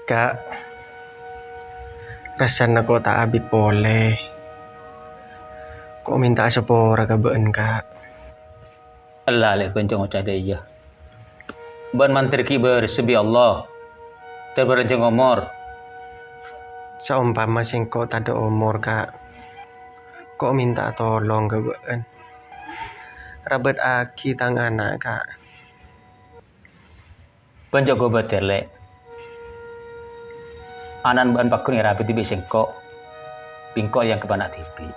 Kak, rasan ako tak abi boleh. Kok minta sepora ka beun kak? Allah leh bencong ucah dia. Ban mantir ki bersebi Allah. Terberenceng umur. Saumpama sing kok tak ada umur kak. Kok minta tolong ka beun? Rabet aki tang anak kak. Bencong go beterlek. Anan ban pakun rapi tibi sengkok. Pingkol yang kepanak tibi.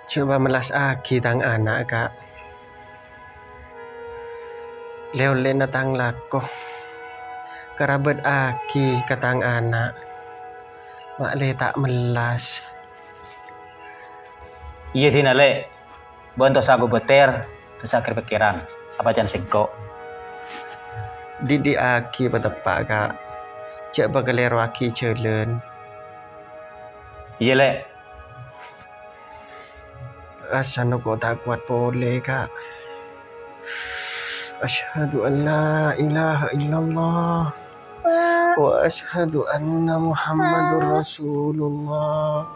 Coba melas aki tang anak kak. Leo na tang lako. Kerabat aki katang anak. Mak le tak melas. Iya tina lek. Bantu sagu beter. Terus akhir pikiran. Apa jan sengkok. Didi aki patepak kak. Cek bagalero aki celen. Iya lek. Rasanya kok tak kuat boleh kak. Asyhadu an la ilaha illallah wa asyhadu anna Muhammadur Rasulullah.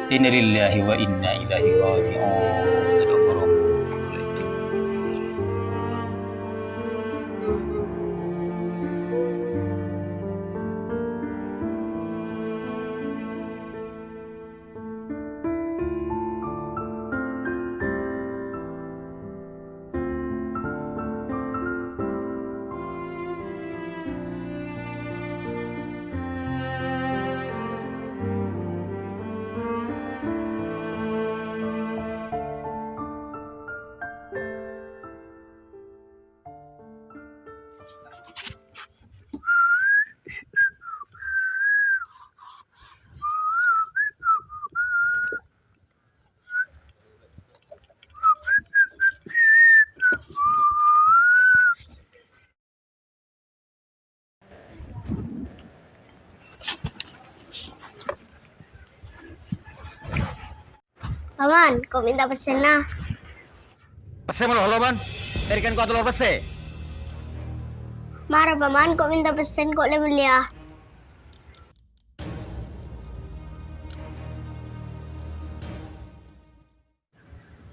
Inna lillahi wa inna ilaihi raji'un. Paman, kok minta pesen nah? Pese malah lo ban. Berikan kau telur pese. Marah paman, kok minta pesen kok le beli ah?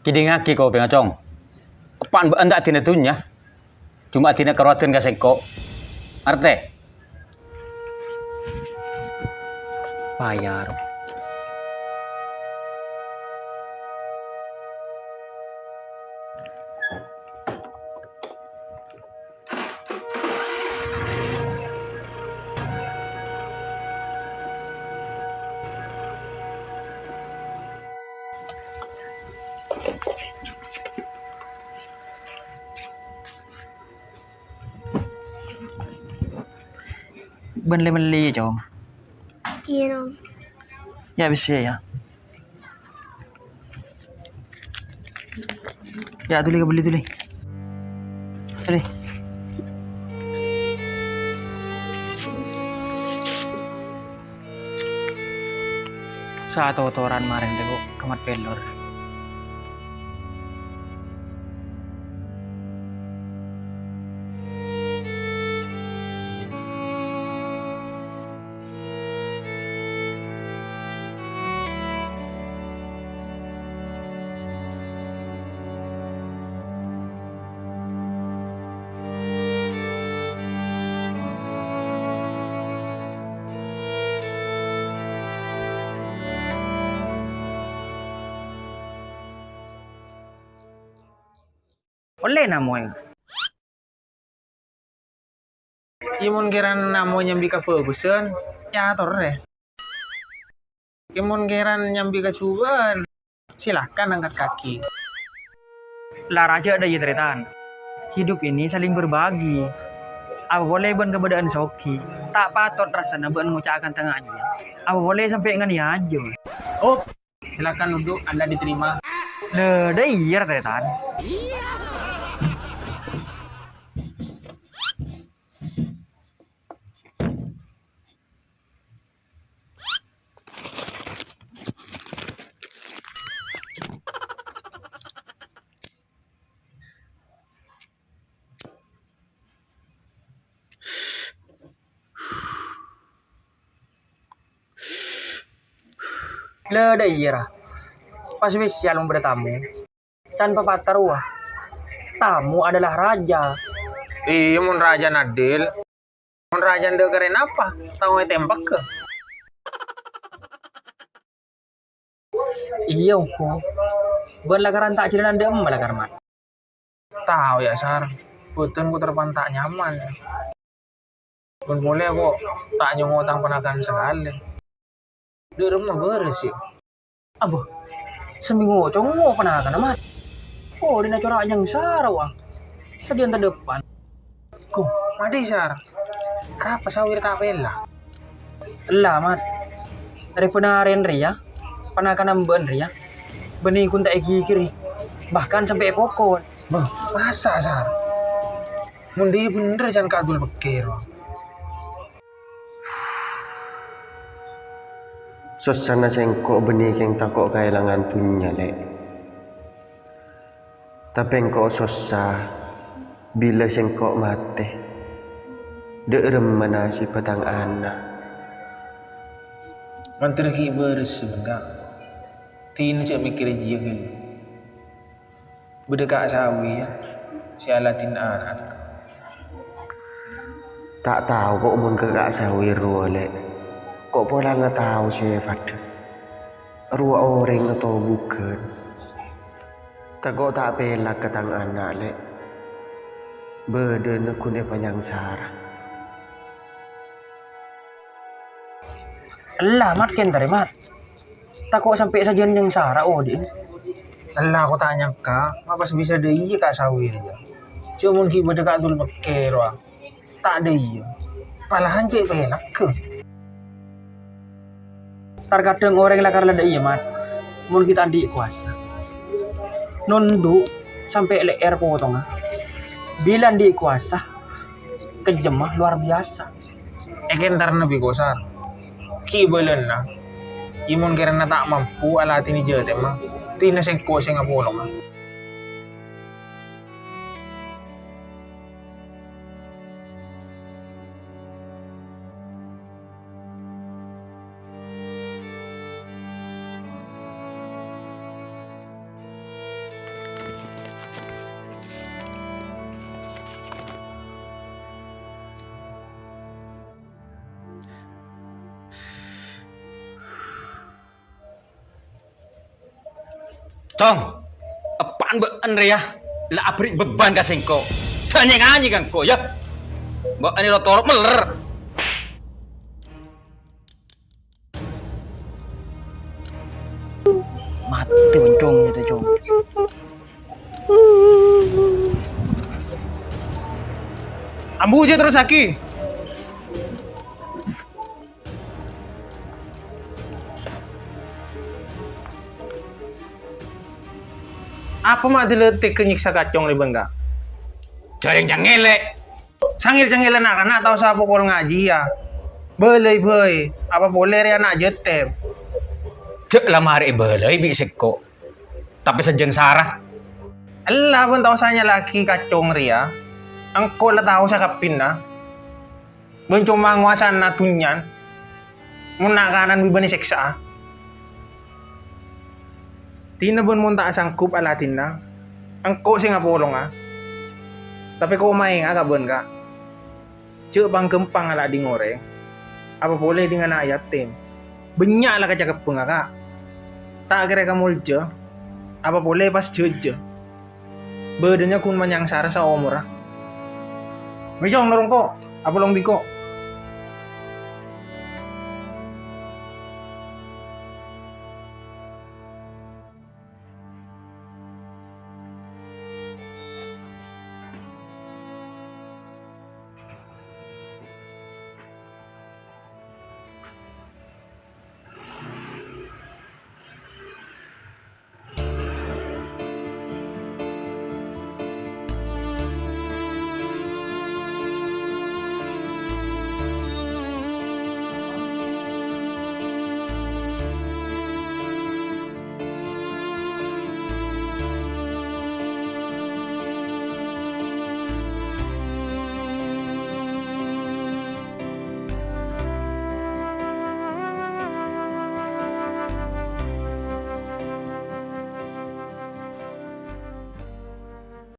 Kidi ngaki kau pengacong. Apaan ba anda tina tunya? Cuma tina keruatin ka sengkok. Arte. Bayar. Bên lên bên ly cho Iya dong. ya bisa ya ya tuh beli tuh tuh satu toran maring deh kok kemat pelor oleh namanya Imun kiran namanya nyambi ka Ferguson ya deh Imun kiran nyambi ka Cuban silahkan angkat kaki lah raja ada ya teritan hidup ini saling berbagi apa boleh ben keberadaan soki tak patut rasanya ben mengucapkan tengahnya apa boleh sampai ngani aja oh silakan duduk Anda diterima le dah iya teritan Le dah iya lah. Pas spesial bertamu. Tanpa patah ruah. Tamu adalah raja. Iya, mun raja Nadil. Mun raja ndak keren apa? Tahu tembak ke? Iya, ko. Berlakaran tak cerita ndak melakar mat. Tahu ya, Sar. Putun ku terpantak nyaman. Pun boleh kok tak nyongotang penakan sekali. Di rumah beres ya. Abah, seminggu congok penakan amat. Oh, di corak yang sarawang. Sedian terdepan. Ko, madi Sar. Kenapa sawir tak bela? Lah, mat. Dari penarian ria, penakan amban ria. Benih kun tak eki kiri. Bahkan sampai pokok. Bah, masa Sar? Mundi bener jangan kadul bekir. Suasana sengkok benih yang takok kehilangan tunya lek. Tapi engkau susah bila sengkok mati. Derem manasi petang anak. Mantir ki beres sebentar. Tin cek mikir dia kan. Bedekak sawi ya. Si alatin anak. Tak tahu kok mun kegak sawi ruwa lek. Kok pola nggak tahu sifat. Ruwa orang atau bukan. Tak kok tak bela ketang anak lek. Beden aku ne panjang sarah. Lah mat ken tare mat. Tak kok sampai sajian yang sara din. Allah aku tanya kak, apa bisa deh iya kak sawir ya. Cuma ki bedekak dul beker wah. Tak ada iya. Malahan cek penak ke. Terkadang orang lakar lada iya mat. Mun kita di kuasa. Nondu sampai leer potong. Bila di kuasa kejemah luar biasa. Eken tar nabi kosan. Ki belen na. Imun kira na tak mampu alati ni jete mah. Tina sing ko sing apolong. Cong, apaan bean ya? Lah abrik beban ka sengko. Tanya ngaji kan ko ya. Mbak ini lo torok meler. Mati bencong gitu cong. Ambu aja terus Aki. Apa mah diletik ke nyiksa kacong liban kak? Jarang jangelek. Sangil-sangil anak-anak tahu siapa pol ngaji ya. Belai, apa boleh ya anak jetem. Cek lama hari belai bi seko. Tapi sejeng sarah. Allah pun tahu saya laki kacong ria. Angko lah tahu saya kapin na. Mencuma nguasan na tunyan. Munakanan bibani seksa. Tina pun munta sangkup alatin na. Angko sing ngapolong Tapi kau main kabun ka. Cek bang kempang ala di ngoreng. Apa boleh dengan ayat tim. Banyak lah kacakap pun kak. Tak kira kamu je. Apa boleh pas je. Badannya kun manyang sara sa omor Mijong norong ko. Apa long di ko.